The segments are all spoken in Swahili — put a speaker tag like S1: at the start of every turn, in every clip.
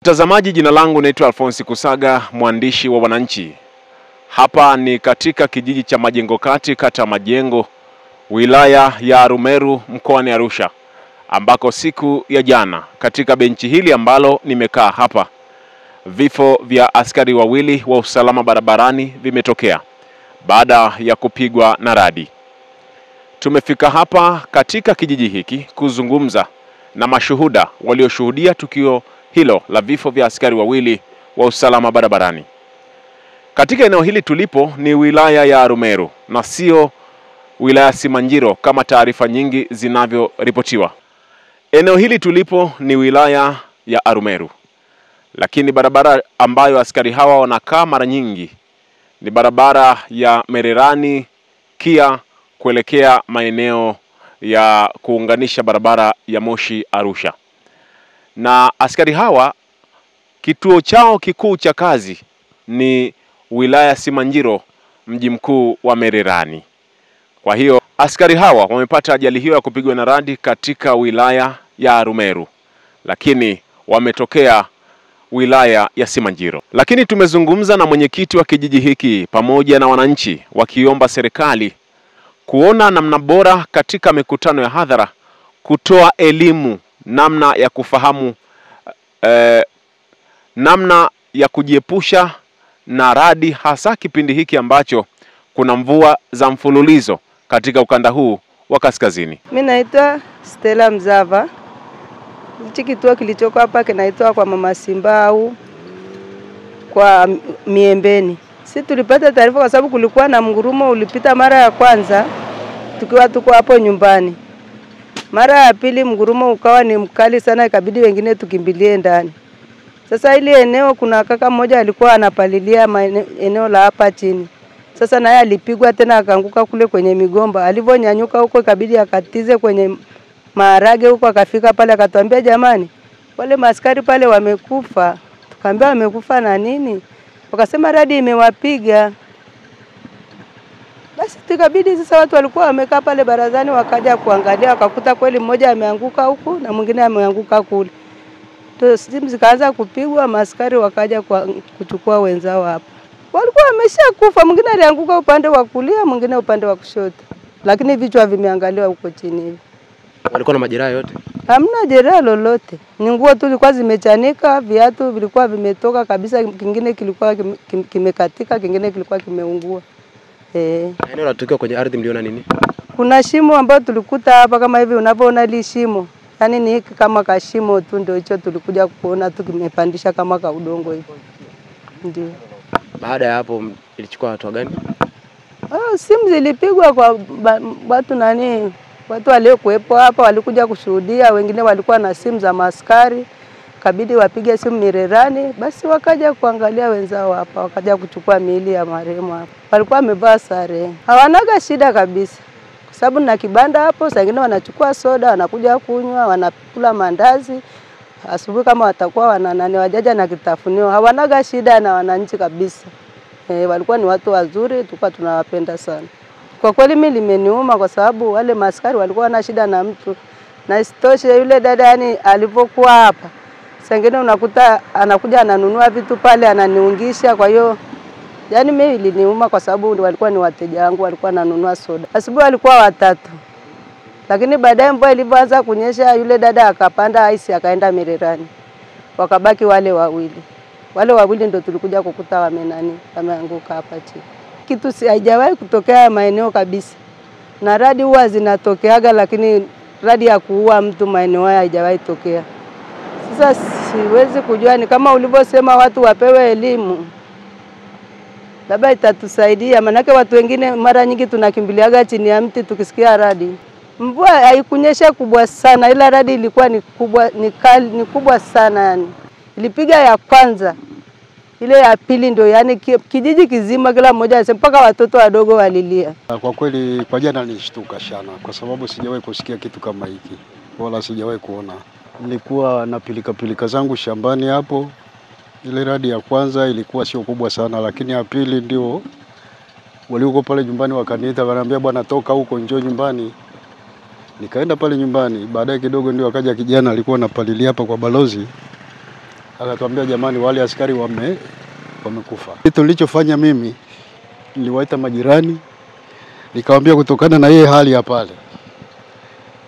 S1: Mtazamaji, jina langu naitwa Alphonse Kusaga, mwandishi wa Wananchi. Hapa ni katika kijiji cha Majengo Kati, kata Majengo, wilaya ya Arumeru, mkoani Arusha, ambako siku ya jana katika benchi hili ambalo nimekaa hapa, vifo vya askari wawili wa usalama barabarani vimetokea baada ya kupigwa na radi. Tumefika hapa katika kijiji hiki kuzungumza na mashuhuda walioshuhudia tukio hilo la vifo vya askari wawili wa usalama barabarani. Katika eneo hili tulipo ni wilaya ya Arumeru na sio wilaya Simanjiro kama taarifa nyingi zinavyoripotiwa. Eneo hili tulipo ni wilaya ya Arumeru, lakini barabara ambayo askari hawa wanakaa mara nyingi ni barabara ya Mererani Kia kuelekea maeneo ya kuunganisha barabara ya Moshi Arusha. Na askari hawa kituo chao kikuu cha kazi ni wilaya Simanjiro, mji mkuu wa Mererani. Kwa hiyo askari hawa wamepata ajali hiyo ya kupigwa na radi katika wilaya ya Arumeru, lakini wametokea wilaya ya Simanjiro. Lakini tumezungumza na mwenyekiti wa kijiji hiki pamoja na wananchi wakiomba serikali kuona namna bora katika mikutano ya hadhara kutoa elimu namna ya kufahamu namna ya kujiepusha na radi, hasa kipindi hiki ambacho kuna mvua za mfululizo katika ukanda huu wa kaskazini.
S2: Mimi naitwa Stella Mzava. Hichi kituo kilichoko hapa kinaitwa kwa Mama Simba au kwa Miembeni. Sisi tulipata taarifa kwa sababu kulikuwa na mgurumo ulipita mara ya kwanza tukiwa tuko hapo nyumbani. Mara ya pili mgurumo ukawa ni mkali sana, ikabidi wengine tukimbilie ndani. Sasa ile eneo kuna kaka mmoja alikuwa anapalilia eneo la hapa chini. Sasa naye alipigwa tena akaanguka kule kwenye migomba. Alivonyanyuka huko ikabidi akatize kwenye maharage huko, akafika pale akatuambia, jamani, wale maaskari pale wamekufa. Tukamwambia wamekufa na nini? Wakasema radi imewapiga. Basi tukabidi sasa watu walikuwa wamekaa pale barazani wakaja kuangalia, wakakuta kweli mmoja ameanguka huku na mwingine ameanguka kule. Simu zikaanza kupigwa, maaskari wakaja kuchukua wenzao hapa. Walikuwa wameshakufa, mwingine alianguka upande wa kulia, mwingine upande wa kushoto. Lakini vichwa vimeangaliwa huko chini hivi.
S1: Walikuwa na majeraha yote?
S2: Hamna jeraha lolote. Ni nguo tu zilikuwa zimechanika, viatu vilikuwa vimetoka kabisa, kingine kilikuwa kimekatika, kingine kilikuwa kimeungua.
S1: Eneo la tukio kwenye ardhi mliona nini?
S2: Kuna shimo ambalo tulikuta hapa kama hivi unavyoona ile shimo. Yaani ni hiki kama kashimo tu ndio hicho tulikuja kuona tu kimepandisha kama ka udongo hivi. Ndio. Baada ya hapo ilichukua hatua gani? Simu zilipigwa kwa watu waliokuepo hapa walikuja kushuhudia, wengine walikuwa na simu za maaskari. Kabidi wapige simu Mererani, basi wakaja kuangalia wenzao hapa, wakaja kuchukua miili ya marehemu hapa. Walikuwa wamevaa sare. Hawanaga shida kabisa. Kwa sababu na kibanda hapo, saa nyingine wanachukua soda, wanakuja kunywa, wanakula mandazi. Asubuhi kama watakuwa wajaja na kitafunio. Hawanaga shida na wananchi kabisa. Walikuwa ni watu wazuri, tulikuwa tunawapenda sana. Kwa kweli mimi limeniuma kwa sababu wale maaskari walikuwa na shida na mtu. Na isitoshe yule dada yani alipokuwa hapa, sengine unakuta anakuja ananunua vitu pale ananiungisha, kwa hiyo yani mimi iliniuma kwa sababu walikuwa ni wateja wangu, walikuwa wananunua soda. Asubuhi walikuwa watatu. Lakini baadaye mvua ilipoanza kunyesha yule dada akapanda ice akaenda Mererani. Wakabaki wale wawili. Wale wawili ndio tulikuja kukuta wameanguka hapa chini. Kitu haijawahi kutokea maeneo kabisa. Na radi huwa zinatokeaga, lakini radi ya kuua mtu maeneo haya haijawahi tokea. Sasa siwezi kujua, ni kama ulivyosema watu wapewe elimu. Labda itatusaidia, manake watu wengine mara nyingi tunakimbiliaga chini ya mti tukisikia radi. Mvua haikunyesha kubwa sana, ila radi ilikuwa ni kubwa sana yani. Ilipiga ya kwanza. Ile ya pili ndio yani kijiji kizima kila mmoja mpaka watoto wadogo walilia.
S3: Kwa kweli kwa jana nilishtuka sana kwa sababu sijawahi kusikia kitu kama hiki. Wala sijawahi kuona. Nilikuwa na pilika zangu shambani hapo. Ile radi ya kwanza ilikuwa sio kubwa sana, lakini ya pili ndio walioko pale nyumbani wakaniita wakaniambia, bwana toka huko njoo nyumbani. Nikaenda pale nyumbani, baadaye kidogo ndio akaja kijana alikuwa anapalilia hapa kwa balozi. Akatuambia jamani, wale askari wamekufa. Kitu nilichofanya mimi, niliwaita majirani, nikamwambia kutokana na yeye hali ya pale,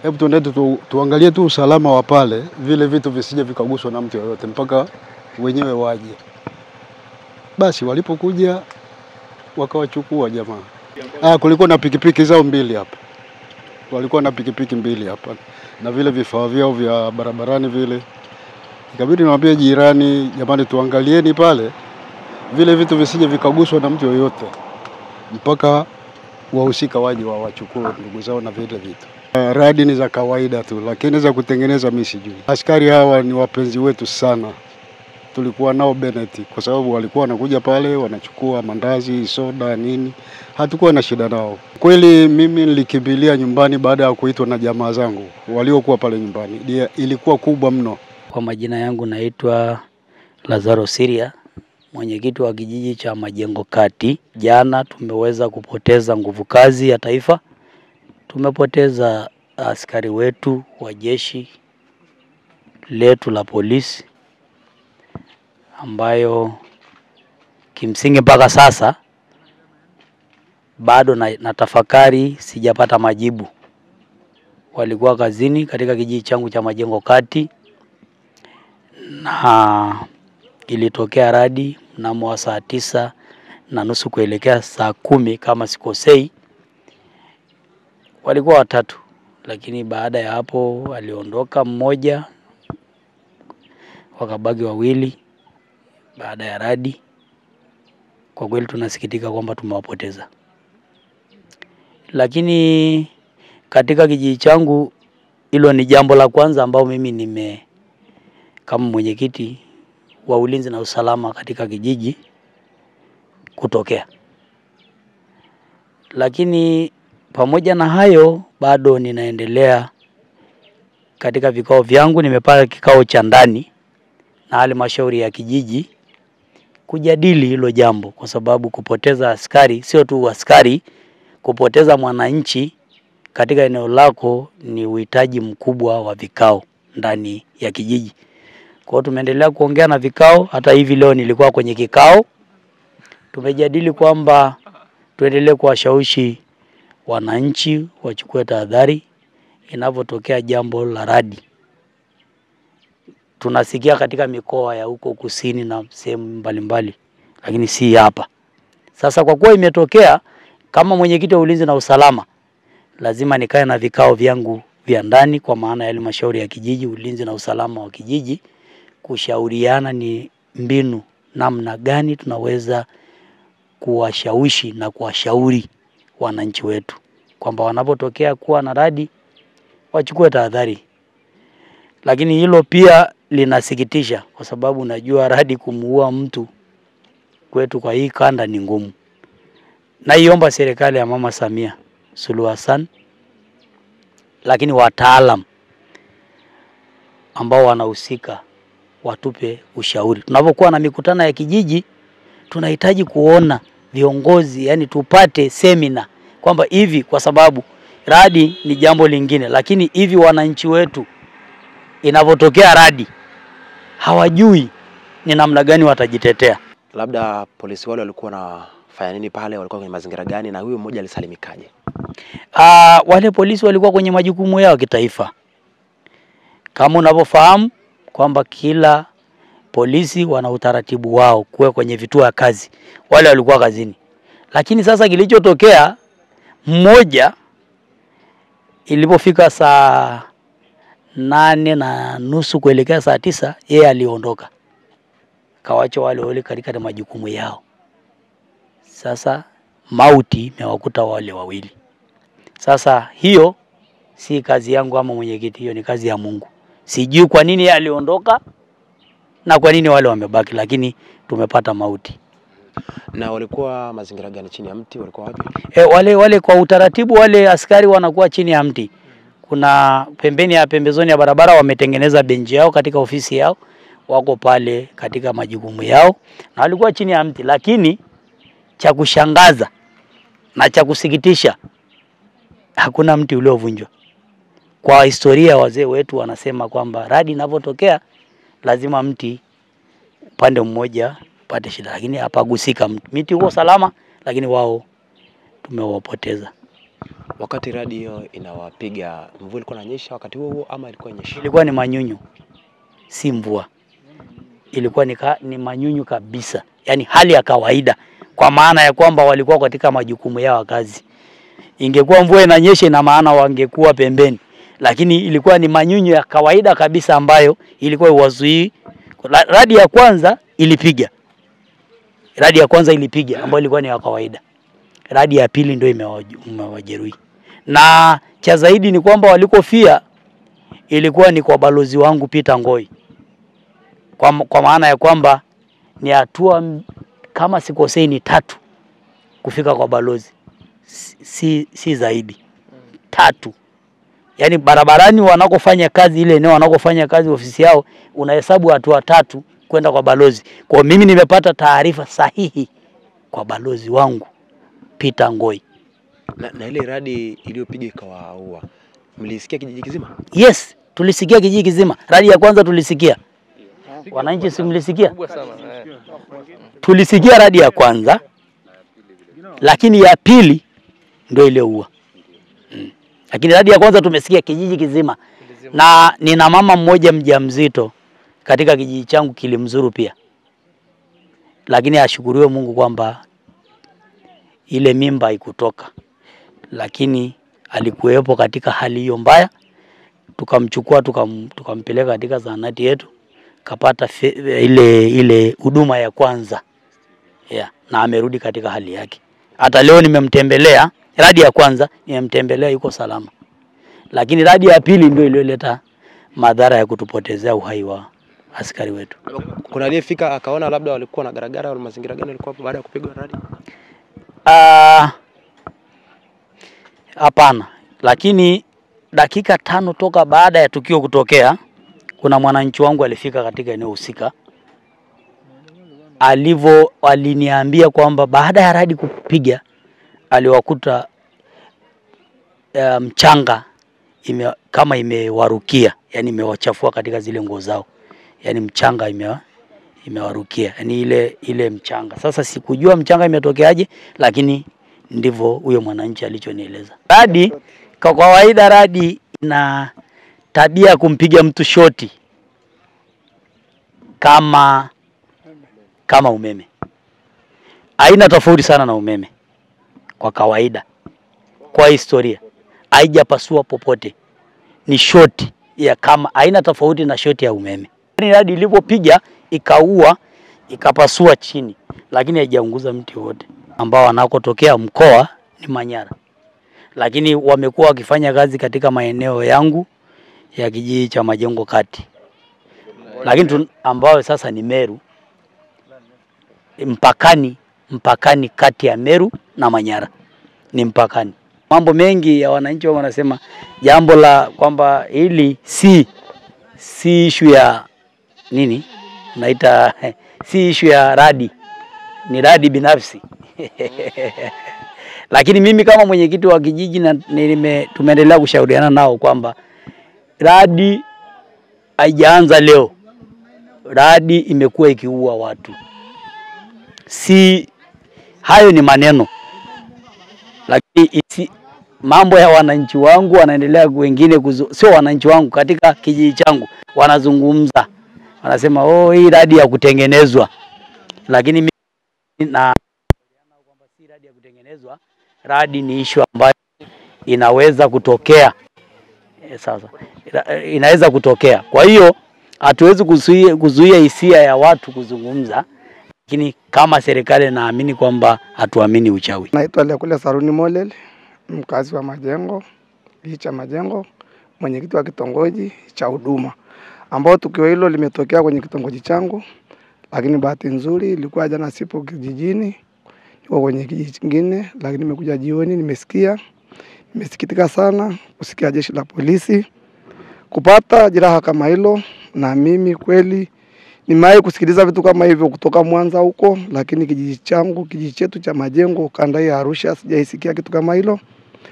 S3: hebu tuende tuangalie tu usalama wa pale, vile vitu visije vikaguswa na mtu yoyote mpaka wenyewe waje. Basi walipokuja wakawachukua jamaa. Kulikuwa na pikipiki zao 2 hapa. Walikuwa na pikipiki 2 hapa na vile vifaa vyao vya barabarani vile. Ikabidi niwaambie jirani, jamani tuangalieni pale vile vitu visije vikaguswa na mtu yoyote mpaka wahusika waje wawachukue ndugu zao na vile vitu. Radi ni za kawaida tu, lakini za kutengeneza mimi sijui. Askari hawa ni wapenzi wetu sana. Tulikuwa nao Bennett kwa sababu walikuwa wanakuja pale wanachukua mandazi, soda, nini. Hatukuwa na shida nao. Kweli mimi nilikimbilia nyumbani baada ya kuitwa na jamaa zangu waliokuwa pale nyumbani. Ilikuwa kubwa mno.
S4: Kwa majina yangu naitwa Lazaro Siria, mwenyekiti wa kijiji cha Majengo Kati. Jana tumeweza kupoteza nguvu kazi ya taifa. Tumepoteza askari wetu wa jeshi letu la polisi, ambayo kimsingi mpaka sasa bado na tafakari, sijapata majibu. Walikuwa kazini katika kijiji changu cha Majengo Kati na ilitokea radi mnamo saa 9:30 kuelekea saa 10 kama sikosei. Walikuwa 3, lakini baada ya hapo aliondoka mmoja, wakabaki 2 baada ya radi. Kwa kweli tunasikitika kwamba tumewapoteza. Lakini katika kijiji changu hilo ni jambo la kwanza ambao mimi kama mwenyekiti wa ulinzi na usalama katika kijiji kutokea. Lakini pamoja na hayo bado ninaendelea katika vikao vyangu. Nimepanga kikao cha ndani na halmashauri ya kijiji kujadili hilo jambo, kwa sababu kupoteza askari, sio tu askari, kupoteza mwananchi katika eneo lako ni uhitaji mkubwa wa vikao ndani ya kijiji. Kwa hiyo tumeendelea kuongea na vikao. Hata hivi leo nilikuwa kwenye kikao, tumejadili kwamba tuendelee kuwashawishi wananchi wachukue tahadhari inapotokea jambo la radi. Tunasikia katika mikoa ya huko kusini na sehemu mbalimbali, lakini si hapa. Sasa kwa kuwa imetokea, kama mwenyekiti wa ulinzi na usalama lazima nikae na vikao vyangu vya ndani, kwa maana ya halmashauri ya kijiji, ulinzi na usalama wa kijiji, kushauriana ni mbinu namna gani tunaweza kuwashawishi na kuwashauri wananchi wetu kwamba wanapotokea kuwa na radi wachukue tahadhari. Lakini hilo pia linasikitisha, kwa sababu najua radi kumuua mtu kwetu kwa hii kanda ni ngumu. Naiomba serikali ya Mama Samia Suluhu Hassan, lakini wataalam ambao wanahusika watupe ushauri. Tunapokuwa na mikutano ya kijiji, tunahitaji kuona viongozi, yani tupate semina kwamba hivi, kwa sababu radi ni jambo lingine, lakini hivi wananchi wetu inapotokea radi hawajui ni namna gani watajitetea.
S5: Labda polisi wale walikuwa wanafanya nini pale, walikuwa kwenye mazingira gani, na huyo mmoja alisalimikaje?
S4: Wale polisi walikuwa kwenye majukumu yao kitaifa. Kama unavyofahamu kwamba kila polisi wana utaratibu wao kuwa kwenye vituo vya kazi. Wale walikuwa kazini. Lakini sasa kilichotokea, mmoja ilipofika saa 8:30 kuelekea saa 9, yeye aliondoka. Kawacha wale katika majukumu yao. Sasa mauti imewakuta wale 2. Sasa hiyo si kazi yangu kama mwenyekiti, hiyo ni kazi ya Mungu. Sijui kwa nini yeye aliondoka na kwa nini wale wamebaki, lakini tumepata mauti.
S5: Na walikuwa mazingira gani, chini ya mti, walikuwa wapi?
S4: Wale kwa utaratibu wale askari wanakuwa chini ya mti. Kuna pembezoni ya barabara wametengeneza benchi yao katika ofisi yao, wako pale katika majukumu yao na walikuwa chini ya mti. Lakini cha kushangaza na cha kusikitisha, hakuna mti uliovunjwa. Kwa historia wazee wetu wanasema kwamba radi inapotokea lazima mti upande mmoja pate shida, lakini hapagusika mtu. Miti huko salama, lakini wao tumewapoteza.
S5: Wakati radi hiyo inawapiga, mvua ilikuwa inanyesha wakati huo ama ilikuwa inanyesha?
S4: Ilikuwa ni manyunyu, si mvua. Ilikuwa ni manyunyu kabisa, yani hali ya kawaida, kwa maana ya kwamba walikuwa katika majukumu yao ya kazi. Ingekuwa mvua inanyesha, ina maana wangekuwa pembeni, lakini ilikuwa ni manyunyu ya kawaida kabisa ambayo ilikuwa iwazuii. Radi ya kwanza ilipiga, ambayo ilikuwa ni ya kawaida. Radi ya pili ndio imewajeruhi, na cha zaidi ni kwamba walikofia ilikuwa ni kwa balozi wangu Peter Ngoi, kwa maana ya kwamba ni hatua kama sikosei ni 3 kufika kwa balozi, si zaidi 3. Yani barabarani wanakofanya kazi, ile eneo wanakofanya kazi ofisi yao, unahesabu hatua 3 kwenda kwa balozi. Kwa mimi nimepata taarifa sahihi kwa balozi wangu Peter Ngoi.
S5: Na ile radi iliyopiga ikawaua, mlisikia kijiji kizima?
S4: Yes, tulisikia kijiji kizima. Radi ya kwanza tulisikia. Wananchi si mlisikia? Tulisikia radi ya kwanza, lakini ya pili ndio iliyoua. Lakini radi ya kwanza tumesikia kijiji kizima. Na nina mama mmoja mjamzito katika kijiji changu Kilimzuru pia. Lakini ashukuriwe Mungu kwamba ile mimba haikutoka. Lakini alikuwepo katika hali hiyo mbaya. Tukamchukua tukampeleka katika zahanati yetu, kapata ile huduma ya kwanza. Na amerudi katika hali yake. Hata leo nimemtembelea, radi ya kwanza nimemtembelea, yuko salama. Lakini radi ya pili ndio iliyoleta madhara ya kutupotezea uhai wa askari wetu.
S5: Kuna aliyefika akaona labda walikuwa na garagara au mazingira gani walikuwa baada ya kupigwa radi?
S4: Hapana, lakini dakika 5 toka baada ya tukio kutokea, kuna mwananchi wangu alifika katika eneo husika. Aliniambia kwamba baada ya radi kupiga aliwakuta mchanga kama imewarukia, yani imewachafua katika zile nguo zao. Yani mchanga imewarukia, yani ile mchanga. Sasa sikujua mchanga imetokeaje, lakini ndivyo huyo mwananchi alichonieleza. Radi kwa kawaida, radi ina tabia kumpiga mtu shoti kama umeme. Haina tofauti sana na umeme kwa kawaida. Kwa historia haijapasua popote, ni shoti ya kama, haina tofauti na shoti ya umeme. Radi ilipopiga ikaua, ikapasua chini, lakini haijaunguza mti wote. Ambao wanakotokea mkoa ni Manyara, lakini wamekuwa wakifanya kazi katika maeneo yangu ya kijiji cha Majengo Kati, lakini ambao sasa ni Meru, mpakani kati ya Meru na Manyara, ni mpakani. Mambo mengi ya wananchi wanasema jambo la kwamba hili si issue ya nini naita si issue ya radi, ni radi binafsi. Lakini mimi kama mwenyekiti wa kijiji tumeendelea kushauriana nao kwamba radi haijaanza leo. Radi imekuwa ikiua watu. Si hayo ni maneno, lakini mambo ya wananchi wangu wanaendelea, wengine sio wananchi wangu katika kijiji changu wanazungumza, wanasema hii radi ya kutengenezwa. Lakini mimi na kwamba si radi ya kutengenezwa, radi ni issue ambayo inaweza kutokea. Sasa inaweza kutokea, kwa hiyo hatuwezi kuzuia hisia ya watu kuzungumza, lakini kama serikali naamini kwamba hatuamini uchawi.
S6: Naitwa Lekule Saruni Molel, mkazi wa Majengo, kijiji cha Majengo, mwenyekiti wa kitongoji cha huduma, ambao tukio hilo limetokea kwenye kitongoji changu. Lakini bahati nzuri ilikuwa jana sipo kijijini, niko kwenye kijiji kingine, lakini nimekuja jioni, nimesikitika sana kusikia jeshi la polisi kupata jeraha kama hilo. Na mimi kweli nimewahi kusikiliza vitu kama hivyo kutoka Mwanza huko, lakini kijiji chetu cha Majengo kanda ya Arusha sijaisikia kitu kama hilo.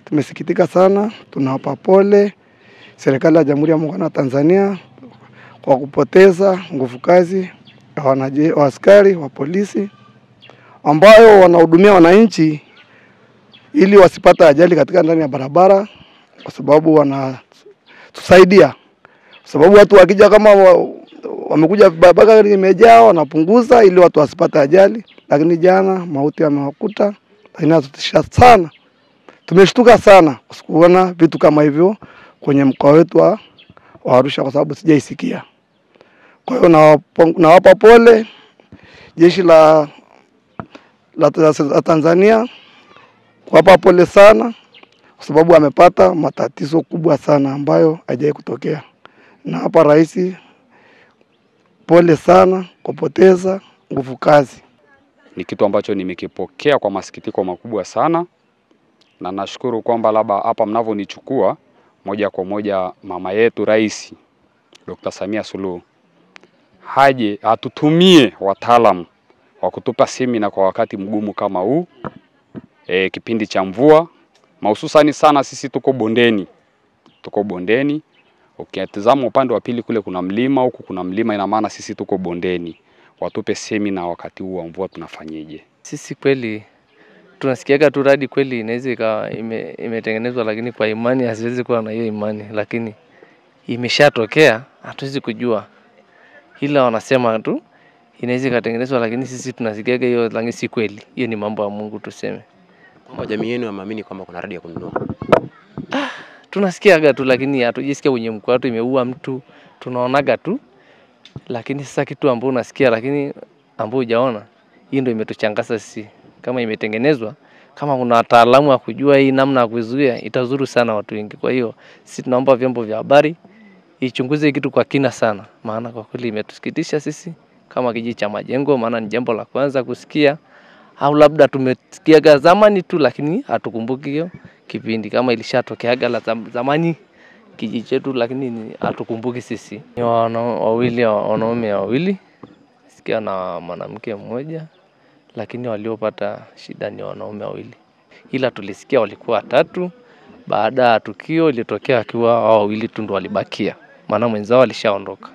S6: Tumesikitika sana, tunawapa pole serikali ya Jamhuri ya Muungano wa Tanzania kwa kupoteza nguvu kazi ya askari wa polisi ambayo wanahudumia wananchi ili wasipate ajali katika ndani ya barabara, kwa sababu wanatusaidia. Kwa sababu watu wakija kama wamekuja barabara imejaa, wanapunguza ili watu wasipate ajali. Lakini jana mauti yamewakuta, lakini hatutisha sana. Tumeshtuka sana kuona vitu kama hivyo kwenye mkoa wetu wa Arusha, kwa sababu sijaisikia. Kwa hiyo nawapa pole jeshi la Tanzania, kuwapa pole sana kwa sababu amepata matatizo kubwa sana ambayo hajawahi kutokea. Na hapa rais, pole sana kupoteza nguvu kazi.
S7: Ni kitu ambacho nimekipokea kwa masikitiko makubwa sana, na nashukuru kwamba labda hapa mnavonichukua moja kwa moja mama yetu Rais Dr. Samia Suluhu haje atutumie wataalamu wa kutupa semina kwa wakati mgumu kama huu, kipindi cha mvua, mahususani sana sisi tuko bondeni. Ukitazama upande wa pili kule kuna mlima, huku kuna mlima, ina maana sisi tuko bondeni. Watupe semina wakati huu wa mvua tunafanyeje.
S8: Sisi kweli tunasikiaga tu radi kweli inaweza ikawa imetengenezwa, lakini kwa imani hasiwezi kuwa na hiyo imani, lakini imeshatokea hatuwezi kujua. Ila wanasema tu inaweza ikatengenezwa, lakini sisi tunasikiaga hiyo, lakini si kweli. Hiyo ni mambo ya Mungu tuseme.
S5: Kwamba jamii yenu wameamini kwamba kuna radi ya kununua.
S8: Tunasikiaga tu, lakini hatujisikia kwenye mkoa wetu imeua mtu, tunaonaga tu. Lakini sasa kitu ambacho unasikia lakini ambacho hujaona, hii ndio imetuchangasa sisi. Kama imetengenezwa, kama kuna wataalamu wa kujua hii namna ya kuzuia, itazuru sana watu wengi. Kwa hiyo sisi tunaomba vyombo vya habari ichunguze kitu kwa kina sana, maana kwa kweli imetusikitisha sisi kama kijiji cha Majengo, maana ni jambo la kwanza kusikia, au labda tumesikia zamani tu lakini hatukumbuki hiyo kipindi kama ilishatokea la zamani kijiji chetu, lakini hatukumbuki sisi. Ni wanaume wawili, sikia na mwanamke mmoja, lakini waliopata shida ni wanaume wawili. Ila tulisikia walikuwa watatu, baada ya tukio ilitokea akiwa hao wawili tu ndo walibakia, maana mwenzao alishaondoka.